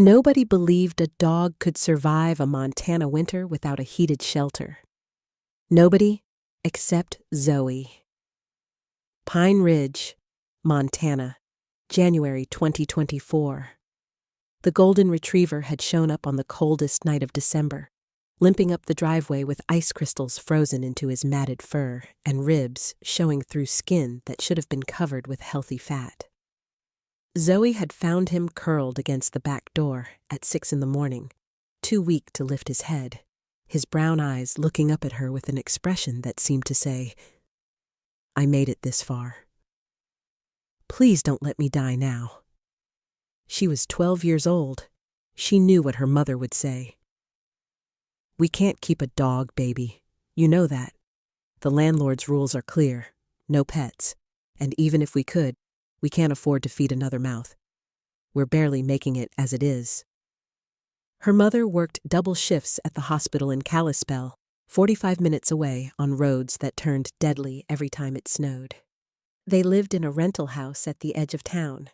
Nobody believed a dog could survive a Montana winter without a heated shelter. Nobody except Zoe. Pine Ridge, Montana, January 2024. The golden retriever had shown up on the coldest night of December, limping up the driveway with ice crystals frozen into his matted fur and ribs showing through skin that should have been covered with healthy fat. Zoe had found him curled against the back door at 6 a.m, too weak to lift his head, his brown eyes looking up at her with an expression that seemed to say, "I made it this far. Please don't let me die now." She was 12 years old. She knew what her mother would say. "We can't keep a dog, baby. You know that. The landlord's rules are clear. No pets. And even if we could, we can't afford to feed another mouth. We're barely making it as it is." Her mother worked double shifts at the hospital in Kalispell, 45 minutes away on roads that turned deadly every time it snowed. They lived in a rental house at the edge of town,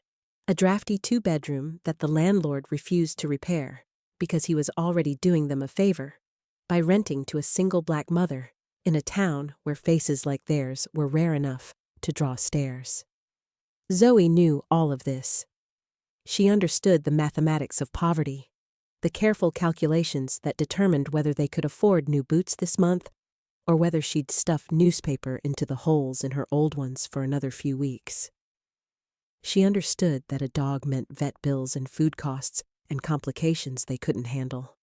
a drafty 2-bedroom that the landlord refused to repair because he was already doing them a favor by renting to a single black mother in a town where faces like theirs were rare enough to draw stares. Zoe knew all of this. She understood the mathematics of poverty, the careful calculations that determined whether they could afford new boots this month or whether she'd stuff newspaper into the holes in her old ones for another few weeks. She understood that a dog meant vet bills and food costs and complications they couldn't handle.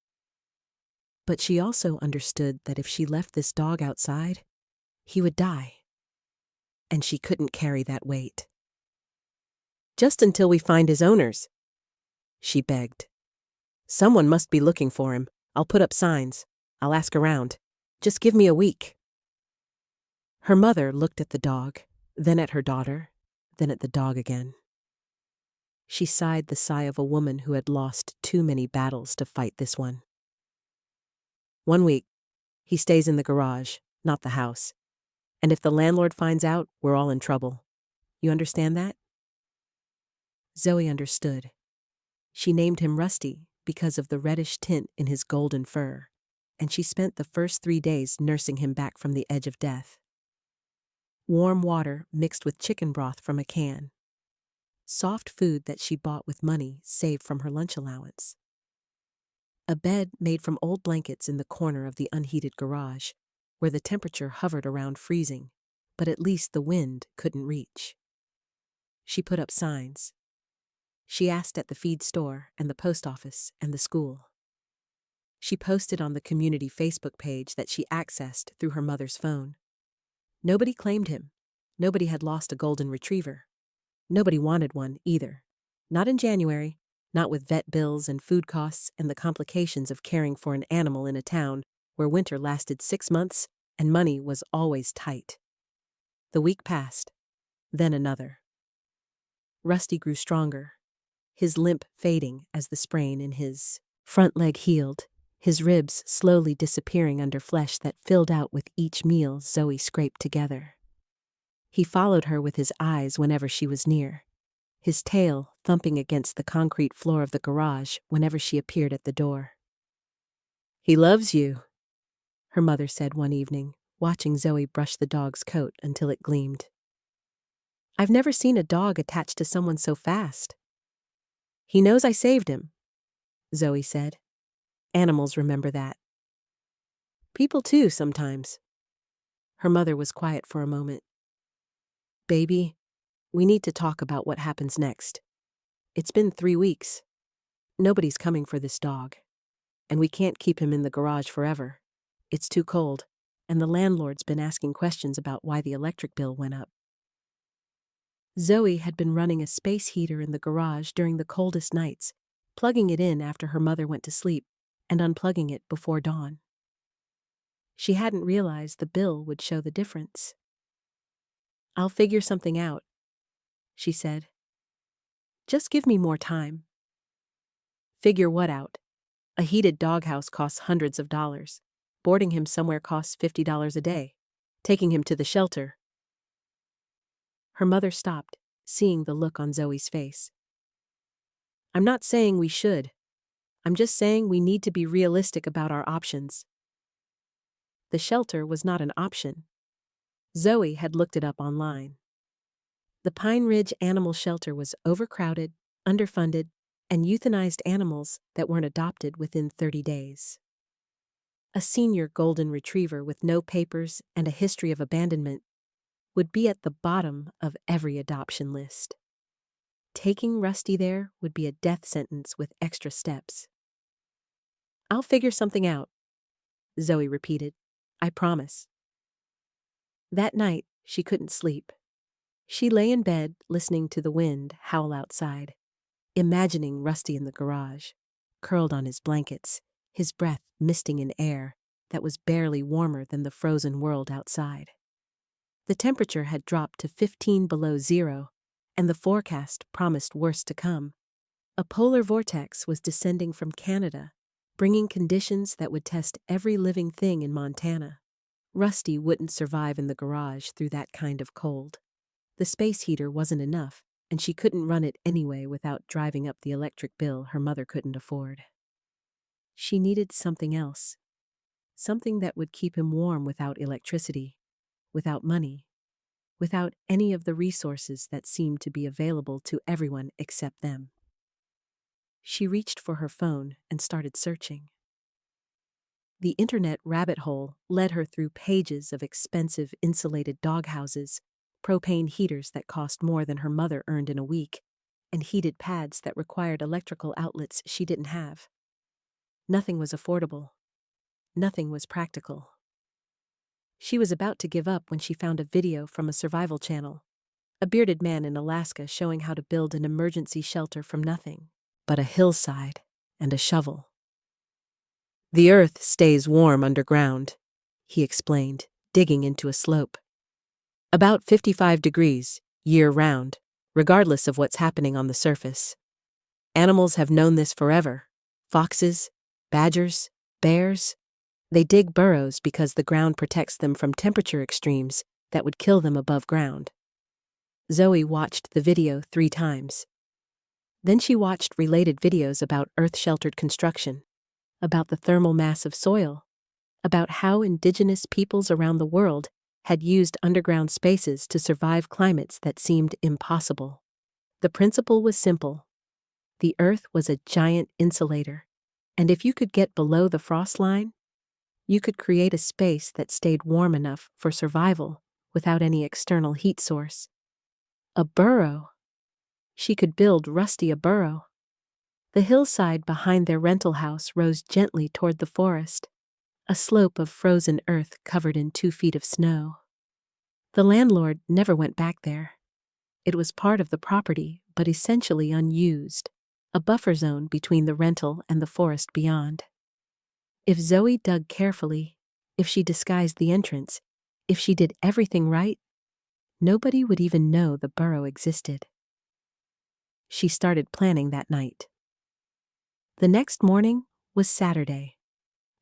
But she also understood that if she left this dog outside, he would die. And she couldn't carry that weight. "Just until we find his owners," she begged. "Someone must be looking for him. I'll put up signs. I'll ask around. Just give me a week." Her mother looked at the dog, then at her daughter, then at the dog again. She sighed the sigh of a woman who had lost too many battles to fight this one. "1 week. He stays in the garage, not the house. And if the landlord finds out, we're all in trouble. You understand that?" Zoe understood. She named him Rusty because of the reddish tint in his golden fur, and she spent the first 3 days nursing him back from the edge of death. Warm water mixed with chicken broth from a can. Soft food that she bought with money saved from her lunch allowance. A bed made from old blankets in the corner of the unheated garage, where the temperature hovered around freezing, but at least the wind couldn't reach. She put up signs. She asked at the feed store and the post office and the school. She posted on the community Facebook page that she accessed through her mother's phone. Nobody claimed him. Nobody had lost a golden retriever. Nobody wanted one either. Not in January, not with vet bills and food costs and the complications of caring for an animal in a town where winter lasted 6 months and money was always tight. The week passed, then another. Rusty grew stronger, his limp fading as the sprain in his front leg healed, his ribs slowly disappearing under flesh that filled out with each meal Zoe scraped together. He followed her with his eyes whenever she was near, his tail thumping against the concrete floor of the garage whenever she appeared at the door. "He loves you," her mother said one evening, watching Zoe brush the dog's coat until it gleamed. "I've never seen a dog attached to someone so fast." "He knows I saved him," Zoe said. "Animals remember that. People too, sometimes." Her mother was quiet for a moment. "Baby, we need to talk about what happens next. It's been 3 weeks. Nobody's coming for this dog. And we can't keep him in the garage forever. It's too cold, and the landlord's been asking questions about why the electric bill went up." Zoe had been running a space heater in the garage during the coldest nights, plugging it in after her mother went to sleep and unplugging it before dawn. She hadn't realized the bill would show the difference. "I'll figure something out," she said. "Just give me more time." "Figure what out? A heated doghouse costs hundreds of dollars. Boarding him somewhere costs $50 a day. Taking him to the shelter." Her mother stopped, seeing the look on Zoe's face. "I'm not saying we should. I'm just saying we need to be realistic about our options. The shelter was not an option. Zoe had looked it up online. The Pine Ridge Animal Shelter was overcrowded, underfunded, and euthanized animals that weren't adopted within 30 days. A senior golden retriever with no papers and a history of abandonment would be at the bottom of every adoption list. Taking Rusty there would be a death sentence with extra steps. I'll figure something out, Zoe repeated. I promise. That night, she couldn't sleep. She lay in bed listening to the wind howl outside, imagining Rusty in the garage, curled on his blankets, his breath misting in air that was barely warmer than the frozen world outside. The temperature had dropped to 15 below zero, and the forecast promised worse to come. A polar vortex was descending from Canada, bringing conditions that would test every living thing in Montana. Rusty wouldn't survive in the garage through that kind of cold. The space heater wasn't enough, and she couldn't run it anyway without driving up the electric bill her mother couldn't afford. She needed something else. Something that would keep him warm without electricity, without money, without any of the resources that seemed to be available to everyone except them. She reached for her phone and started searching. The internet rabbit hole led her through pages of expensive insulated doghouses, propane heaters that cost more than her mother earned in a week, and heated pads that required electrical outlets she didn't have. Nothing was affordable. Nothing was practical. She was about to give up when she found a video from a survival channel, a bearded man in Alaska showing how to build an emergency shelter from nothing but a hillside and a shovel. The earth stays warm underground, he explained, digging into a slope. About 55 degrees, year-round, regardless of what's happening on the surface. Animals have known this forever. Foxes, badgers, bears. They dig burrows because the ground protects them from temperature extremes that would kill them above ground. Zoe watched the video 3 times. Then she watched related videos about earth-sheltered construction, about the thermal mass of soil, about how indigenous peoples around the world had used underground spaces to survive climates that seemed impossible. The principle was simple. The earth was a giant insulator, and if you could get below the frost line, you could create a space that stayed warm enough for survival without any external heat source. A burrow. She could build Rusty a burrow. The hillside behind their rental house rose gently toward the forest, a slope of frozen earth covered in 2 feet of snow. The landlord never went back there. It was part of the property, but essentially unused, a buffer zone between the rental and the forest beyond. If Zoe dug carefully, if she disguised the entrance, if she did everything right, nobody would even know the burrow existed. She started planning that night. The next morning was Saturday.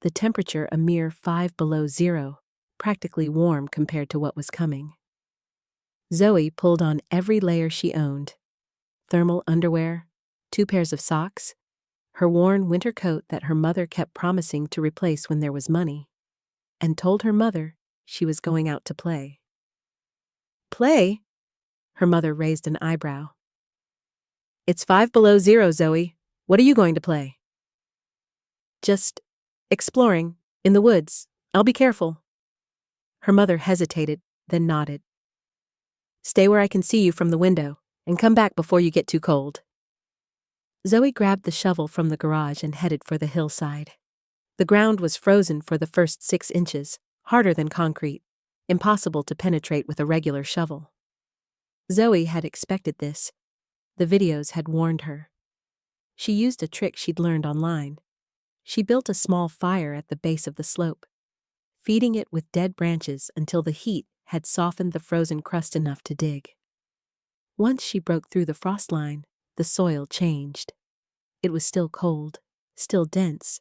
The temperature a mere 5 below zero, practically warm compared to what was coming. Zoe pulled on every layer she owned. Thermal underwear, 2 pairs of socks, her worn winter coat that her mother kept promising to replace when there was money, and told her mother she was going out to play. Play? Her mother raised an eyebrow. It's 5 below zero, Zoe. What are you going to play? Just exploring, in the woods. I'll be careful. Her mother hesitated, then nodded. Stay where I can see you from the window, and come back before you get too cold. Zoe grabbed the shovel from the garage and headed for the hillside. The ground was frozen for the first 6 inches, harder than concrete, impossible to penetrate with a regular shovel. Zoe had expected this. The videos had warned her. She used a trick she'd learned online. She built a small fire at the base of the slope, feeding it with dead branches until the heat had softened the frozen crust enough to dig. Once she broke through the frost line, the soil changed. It was still cold, still dense,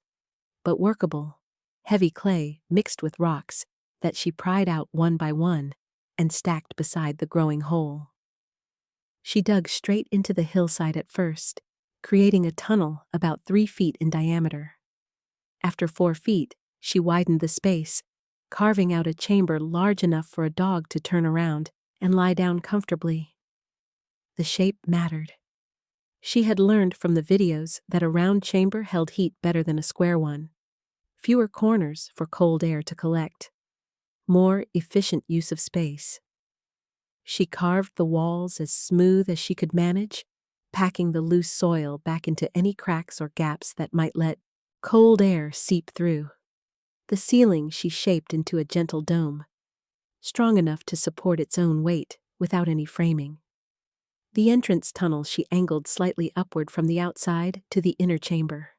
but workable, heavy clay mixed with rocks that she pried out one by one and stacked beside the growing hole. She dug straight into the hillside at first, creating a tunnel about 3 feet in diameter. After 4 feet, she widened the space, carving out a chamber large enough for a dog to turn around and lie down comfortably. The shape mattered. She had learned from the videos that a round chamber held heat better than a square one. Fewer corners for cold air to collect. More efficient use of space. She carved the walls as smooth as she could manage, packing the loose soil back into any cracks or gaps that might let cold air seep through. The ceiling she shaped into a gentle dome, strong enough to support its own weight without any framing. The entrance tunnel she angled slightly upward from the outside to the inner chamber.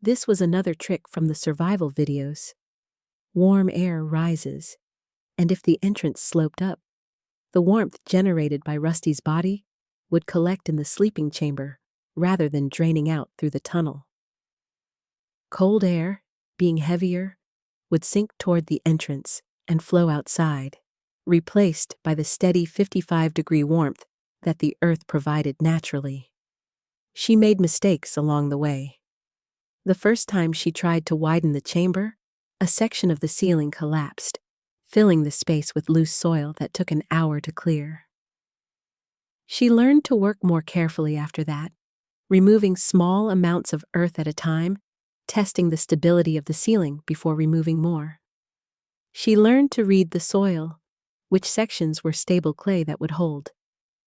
This was another trick from the survival videos. Warm air rises, and if the entrance sloped up, the warmth generated by Rusty's body would collect in the sleeping chamber rather than draining out through the tunnel. Cold air, being heavier, would sink toward the entrance and flow outside, replaced by the steady 55-degree warmth that the earth provided naturally. She made mistakes along the way. The first time she tried to widen the chamber, a section of the ceiling collapsed, filling the space with loose soil that took an hour to clear. She learned to work more carefully after that, removing small amounts of earth at a time, testing the stability of the ceiling before removing more. She learned to read the soil, which sections were stable clay that would hold,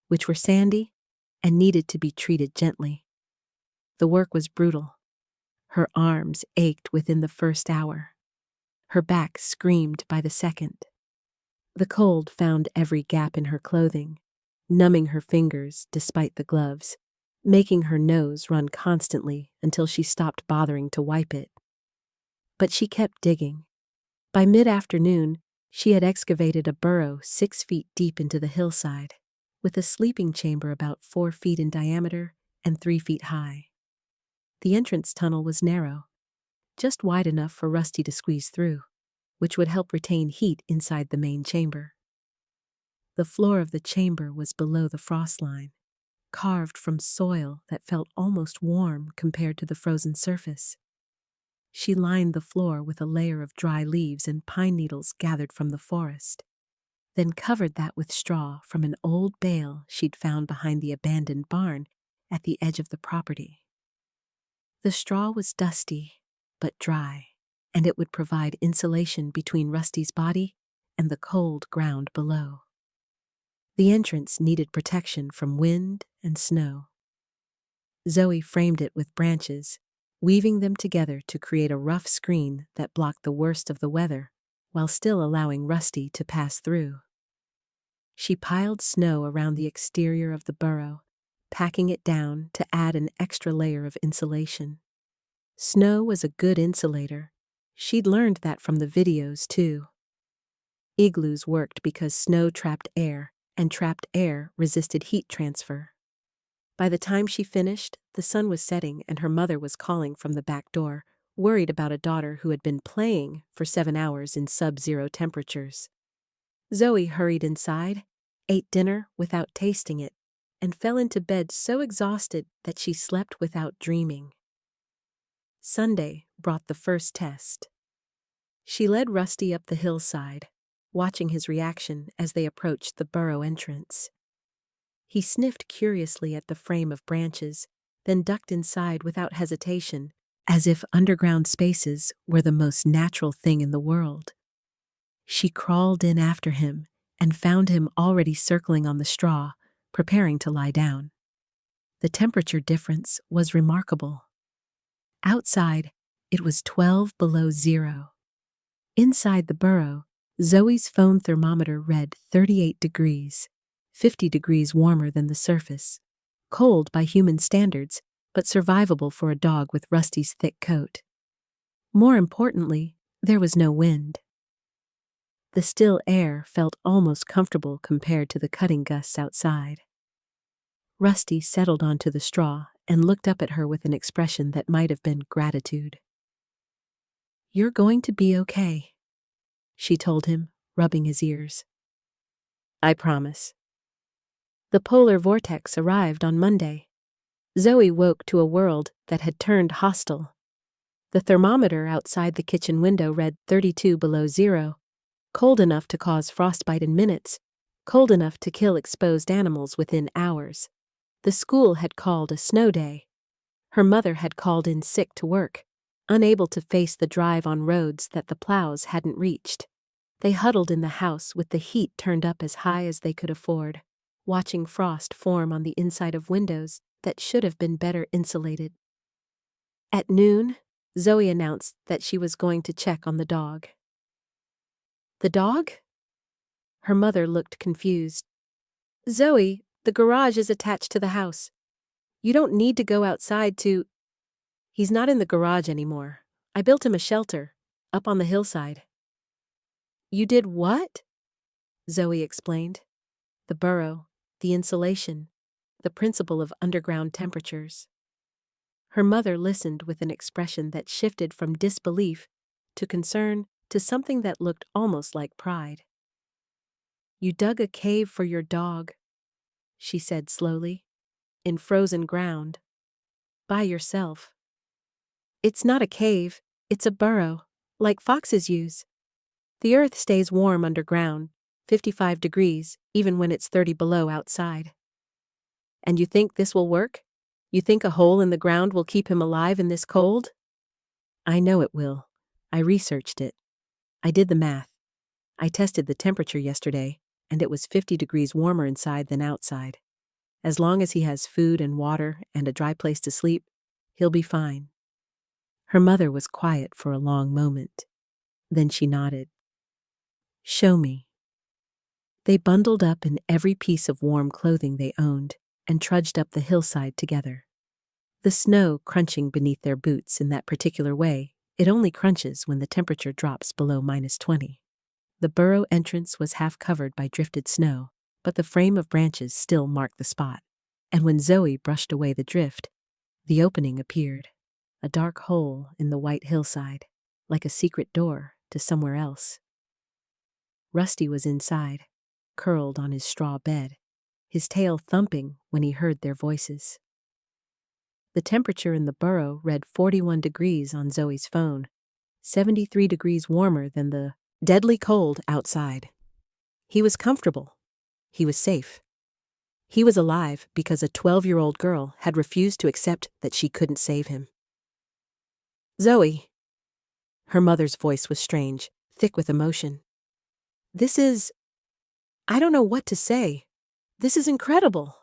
which were sandy and needed to be treated gently. The work was brutal. Her arms ached within the first hour. Her back screamed by the second. The cold found every gap in her clothing, numbing her fingers despite the gloves, making her nose run constantly until she stopped bothering to wipe it. But she kept digging. By mid-afternoon, she had excavated a burrow 6 feet deep into the hillside, with a sleeping chamber about 4 feet in diameter and 3 feet high. The entrance tunnel was narrow, just wide enough for Rusty to squeeze through, which would help retain heat inside the main chamber. The floor of the chamber was below the frost line, carved from soil that felt almost warm compared to the frozen surface. She lined the floor with a layer of dry leaves and pine needles gathered from the forest, then covered that with straw from an old bale she'd found behind the abandoned barn at the edge of the property. The straw was dusty, but dry, and it would provide insulation between Rusty's body and the cold ground below. The entrance needed protection from wind and snow. Zoe framed it with branches, weaving them together to create a rough screen that blocked the worst of the weather, while still allowing Rusty to pass through. She piled snow around the exterior of the burrow, packing it down to add an extra layer of insulation. Snow was a good insulator. She'd learned that from the videos, too. Igloos worked because snow trapped air, and trapped air resisted heat transfer. By the time she finished, the sun was setting and her mother was calling from the back door, worried about a daughter who had been playing for 7 hours in sub-zero temperatures. Zoe hurried inside, ate dinner without tasting it, and fell into bed so exhausted that she slept without dreaming. Sunday brought the first test. She led Rusty up the hillside, watching his reaction as they approached the burrow entrance. He sniffed curiously at the frame of branches, then ducked inside without hesitation, as if underground spaces were the most natural thing in the world. She crawled in after him and found him already circling on the straw, preparing to lie down. The temperature difference was remarkable. Outside, it was 12 below zero. Inside the burrow, Zoe's phone thermometer read 38 degrees, 50 degrees warmer than the surface. Cold by human standards, but survivable for a dog with Rusty's thick coat. More importantly, there was no wind. The still air felt almost comfortable compared to the cutting gusts outside. Rusty settled onto the straw and looked up at her with an expression that might have been gratitude. "You're going to be okay," she told him, rubbing his ears. "I promise." The polar vortex arrived on Monday. Zoe woke to a world that had turned hostile. The thermometer outside the kitchen window read 32 below zero, cold enough to cause frostbite in minutes, cold enough to kill exposed animals within hours. The school had called a snow day. Her mother had called in sick to work, unable to face the drive on roads that the plows hadn't reached. They huddled in the house with the heat turned up as high as they could afford, watching frost form on the inside of windows that should have been better insulated. At noon, Zoe announced that she was going to check on the dog. The dog? Her mother looked confused. Zoe, the garage is attached to the house. You don't need to go outside to... He's not in the garage anymore. I built him a shelter, up on the hillside. You did what? Zoe explained. The burrow, the insulation, the principle of underground temperatures. Her mother listened with an expression that shifted from disbelief to concern to something that looked almost like pride. You dug a cave for your dog, she said slowly, in frozen ground, by yourself. It's not a cave, it's a burrow, like foxes use. The earth stays warm underground, 55 degrees, even when it's 30 below outside. And you think this will work? You think a hole in the ground will keep him alive in this cold? I know it will. I researched it. I did the math. I tested the temperature yesterday, and it was 50 degrees warmer inside than outside. As long as he has food and water and a dry place to sleep, he'll be fine. Her mother was quiet for a long moment. Then she nodded. Show me. They bundled up in every piece of warm clothing they owned and trudged up the hillside together. The snow crunching beneath their boots in that particular way, it only crunches when the temperature drops below -20. The burrow entrance was half covered by drifted snow, but the frame of branches still marked the spot, and when Zoe brushed away the drift, the opening appeared, a dark hole in the white hillside, like a secret door to somewhere else. Rusty was inside, curled on his straw bed, his tail thumping when he heard their voices. The temperature in the burrow read 41 degrees on Zoe's phone, 73 degrees warmer than the deadly cold outside. He was comfortable. He was safe. He was alive because a 12-year-old girl had refused to accept that she couldn't save him. Zoe. Her mother's voice was strange, thick with emotion. I don't know what to say. This is incredible.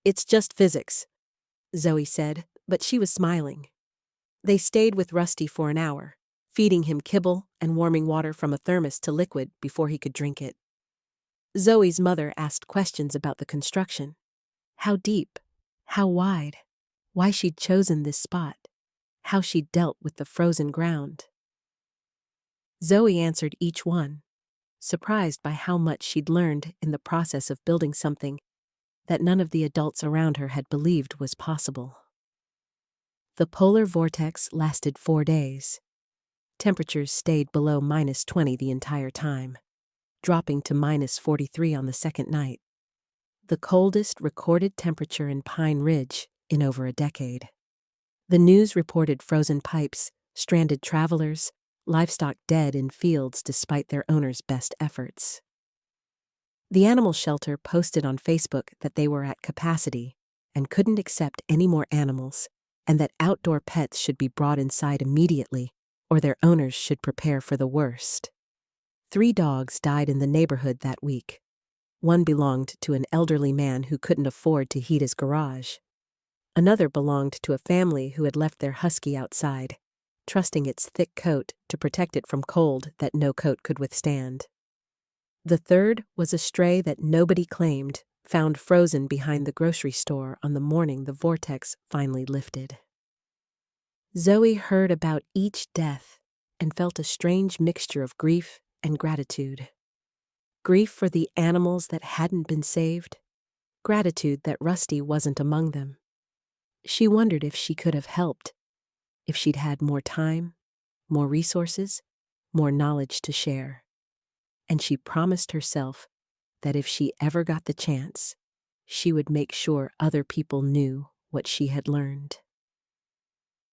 It's just physics, Zoe said, but she was smiling. They stayed with Rusty for an hour, feeding him kibble and warming water from a thermos to liquid before he could drink it. Zoe's mother asked questions about the construction. How deep? How wide? Why she'd chosen this spot? How she'd dealt with the frozen ground? Zoe answered each one, surprised by how much she'd learned in the process of building something that none of the adults around her had believed was possible. The polar vortex lasted 4 days. Temperatures stayed below -20 the entire time, dropping to -43 on the second night, the coldest recorded temperature in Pine Ridge in over a decade. The news reported frozen pipes, stranded travelers, livestock dead in fields despite their owners' best efforts. The animal shelter posted on Facebook that they were at capacity and couldn't accept any more animals, and that outdoor pets should be brought inside immediately, or their owners should prepare for the worst. 3 dogs died in the neighborhood that week. One belonged to an elderly man who couldn't afford to heat his garage. Another belonged to a family who had left their husky outside, trusting its thick coat to protect it from cold that no coat could withstand. The third was a stray that nobody claimed, found frozen behind the grocery store on the morning the vortex finally lifted. Zoe heard about each death and felt a strange mixture of grief and gratitude. Grief for the animals that hadn't been saved, gratitude that Rusty wasn't among them. She wondered if she could have helped, if she'd had more time, more resources, more knowledge to share. And she promised herself that if she ever got the chance, she would make sure other people knew what she had learned.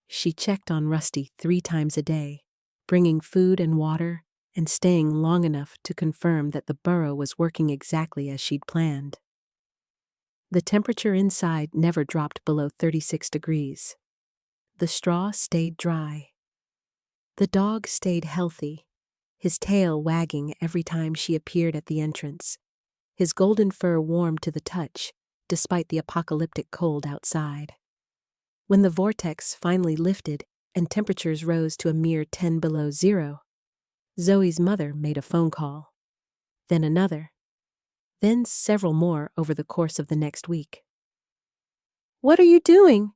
She checked on Rusty 3 times a day, bringing food and water and staying long enough to confirm that the burrow was working exactly as she'd planned. The temperature inside never dropped below 36 degrees. The straw stayed dry. The dog stayed healthy, his tail wagging every time she appeared at the entrance, his golden fur warm to the touch, despite the apocalyptic cold outside. When the vortex finally lifted and temperatures rose to a mere 10 below zero, Zoe's mother made a phone call, then another, then several more over the course of the next week. "What are you doing?"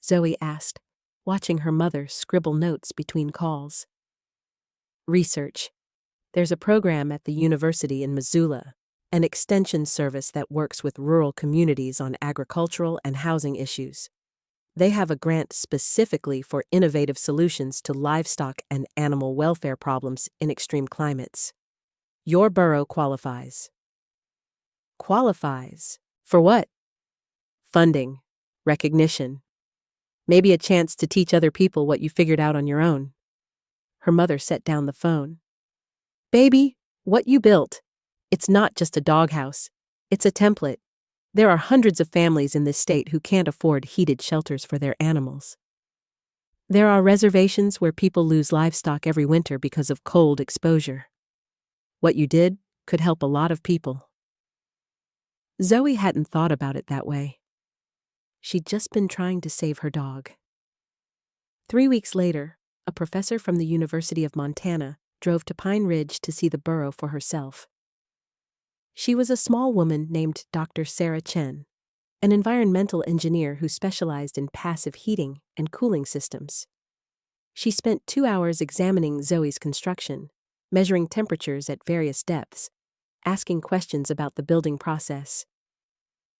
Zoe asked, watching her mother scribble notes between calls. "Research. There's a program at the university in Missoula, an extension service that works with rural communities on agricultural and housing issues. They have a grant specifically for innovative solutions to livestock and animal welfare problems in extreme climates. Your burrow qualifies." Qualifies? For what? Funding, recognition, maybe a chance to teach other people what you figured out on your own. Her mother set down the phone. "Baby, what you built, it's not just a doghouse. It's a template. There are hundreds of families in this state who can't afford heated shelters for their animals. There are reservations where people lose livestock every winter because of cold exposure. What you did could help a lot of people." Zoe hadn't thought about it that way. She'd just been trying to save her dog. 3 weeks later, a professor from the University of Montana drove to Pine Ridge to see the burrow for herself. She was a small woman named Dr. Sarah Chen, an environmental engineer who specialized in passive heating and cooling systems. She spent 2 hours examining Zoe's construction, measuring temperatures at various depths, asking questions about the building process.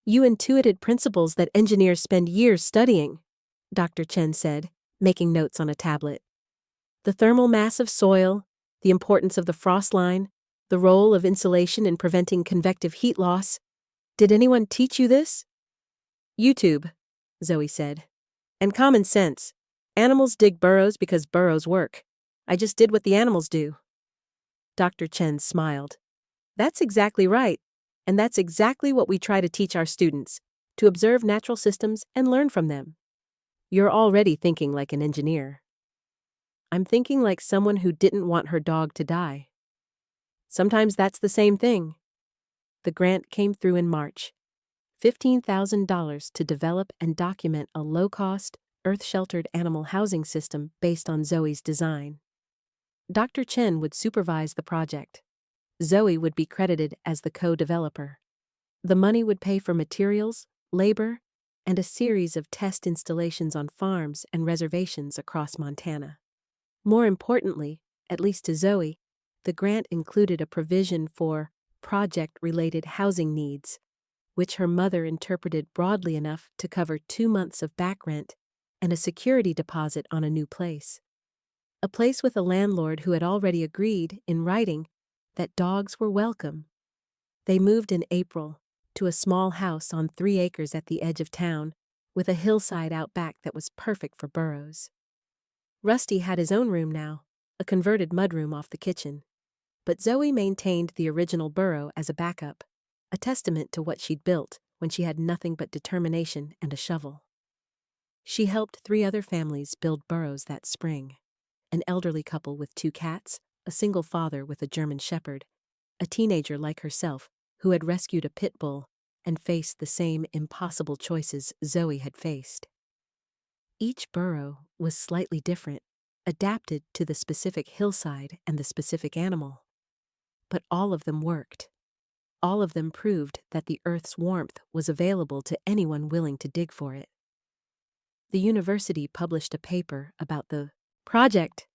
"You intuited principles that engineers spend years studying," Dr. Chen said, making notes on a tablet. "The thermal mass of soil, the importance of the frost line, the role of insulation in preventing convective heat loss. Did anyone teach you this?" "YouTube," Zoe said. "And common sense. Animals dig burrows because burrows work. I just did what the animals do." Dr. Chen smiled. "That's exactly right. And that's exactly what we try to teach our students, to observe natural systems and learn from them. You're already thinking like an engineer." "I'm thinking like someone who didn't want her dog to die." "Sometimes that's the same thing." The grant came through in March. $15,000 to develop and document a low-cost, earth-sheltered animal housing system based on Zoe's design. Dr. Chen would supervise the project. Zoe would be credited as the co-developer. The money would pay for materials, labor, and a series of test installations on farms and reservations across Montana. More importantly, at least to Zoe, the grant included a provision for project-related housing needs, which her mother interpreted broadly enough to cover 2 months of back rent and a security deposit on a new place. A place with a landlord who had already agreed, in writing, that dogs were welcome. They moved in April to a small house on 3 acres at the edge of town, with a hillside out back that was perfect for burrows. Rusty had his own room now, a converted mudroom off the kitchen. But Zoe maintained the original burrow as a backup, a testament to what she'd built when she had nothing but determination and a shovel. She helped 3 other families build burrows that spring: an elderly couple with 2 cats, a single father with a German shepherd, a teenager like herself who had rescued a pit bull and faced the same impossible choices Zoe had faced. Each burrow was slightly different, adapted to the specific hillside and the specific animal. But all of them worked. All of them proved that the Earth's warmth was available to anyone willing to dig for it. The university published a paper about the project,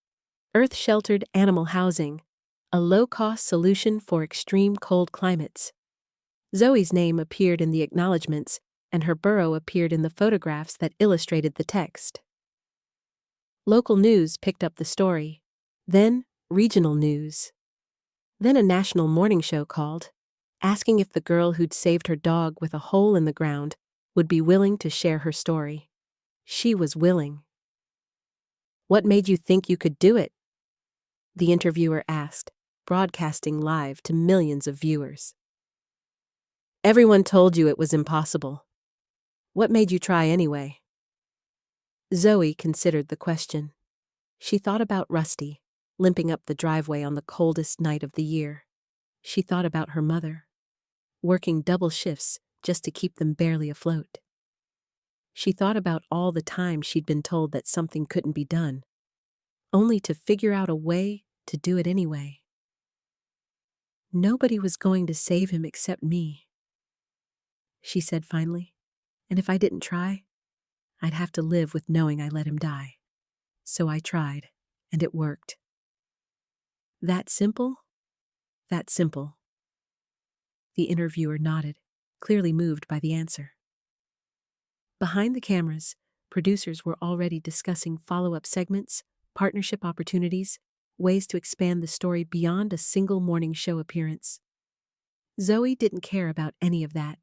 Earth-Sheltered Animal Housing, a low-cost solution for extreme cold climates. Zoe's name appeared in the acknowledgments, and her burrow appeared in the photographs that illustrated the text. Local news picked up the story, then regional news. Then a national morning show called, asking if the girl who'd saved her dog with a hole in the ground would be willing to share her story. She was willing. "What made you think you could do it?" the interviewer asked, broadcasting live to millions of viewers. "Everyone told you it was impossible. What made you try anyway?" Zoe considered the question. She thought about Rusty, limping up the driveway on the coldest night of the year. She thought about her mother, working double shifts just to keep them barely afloat. She thought about all the time she'd been told that something couldn't be done, only to figure out a way to do it anyway. "Nobody was going to save him except me," she said finally, "and if I didn't try, I'd have to live with knowing I let him die. So I tried, and it worked." "That simple?" "That simple." The interviewer nodded, clearly moved by the answer. Behind the cameras, producers were already discussing follow-up segments, partnership opportunities, ways to expand the story beyond a single morning show appearance. Zoe didn't care about any of that.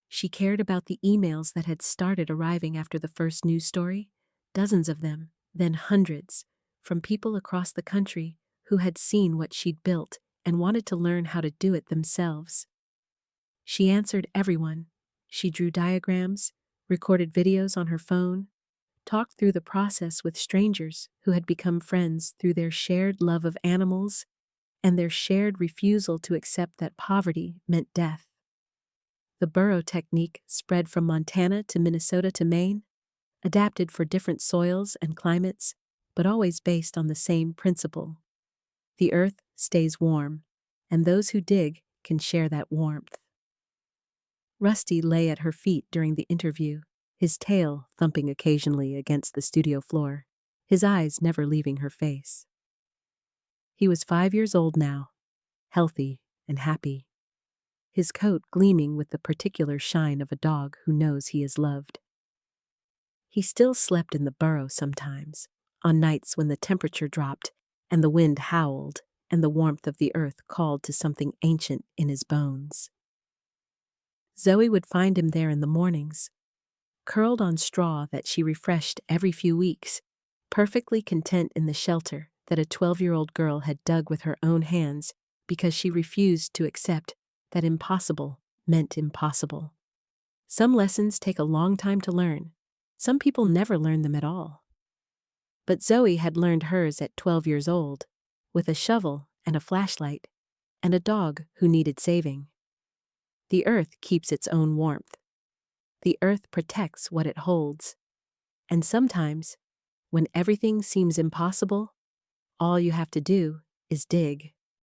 She cared about the emails that had started arriving after the first news story, dozens of them, then hundreds, from people across the country who had seen what she'd built and wanted to learn how to do it themselves. She answered everyone. She drew diagrams, recorded videos on her phone, talked through the process with strangers who had become friends through their shared love of animals and their shared refusal to accept that poverty meant death. The burrow technique spread from Montana to Minnesota to Maine, adapted for different soils and climates, but always based on the same principle. The earth stays warm, and those who dig can share that warmth. Rusty lay at her feet during the interview, his tail thumping occasionally against the studio floor, his eyes never leaving her face. He was 5 years old now, healthy and happy, his coat gleaming with the particular shine of a dog who knows he is loved. He still slept in the burrow sometimes, on nights when the temperature dropped and the wind howled and the warmth of the earth called to something ancient in his bones. Zoe would find him there in the mornings, curled on straw that she refreshed every few weeks, perfectly content in the shelter that a 12-year-old girl had dug with her own hands because she refused to accept that impossible meant impossible. Some lessons take a long time to learn. Some people never learn them at all. But Zoe had learned hers at 12 years old, with a shovel and a flashlight, and a dog who needed saving. The earth keeps its own warmth. The earth protects what it holds. And sometimes, when everything seems impossible, all you have to do is dig.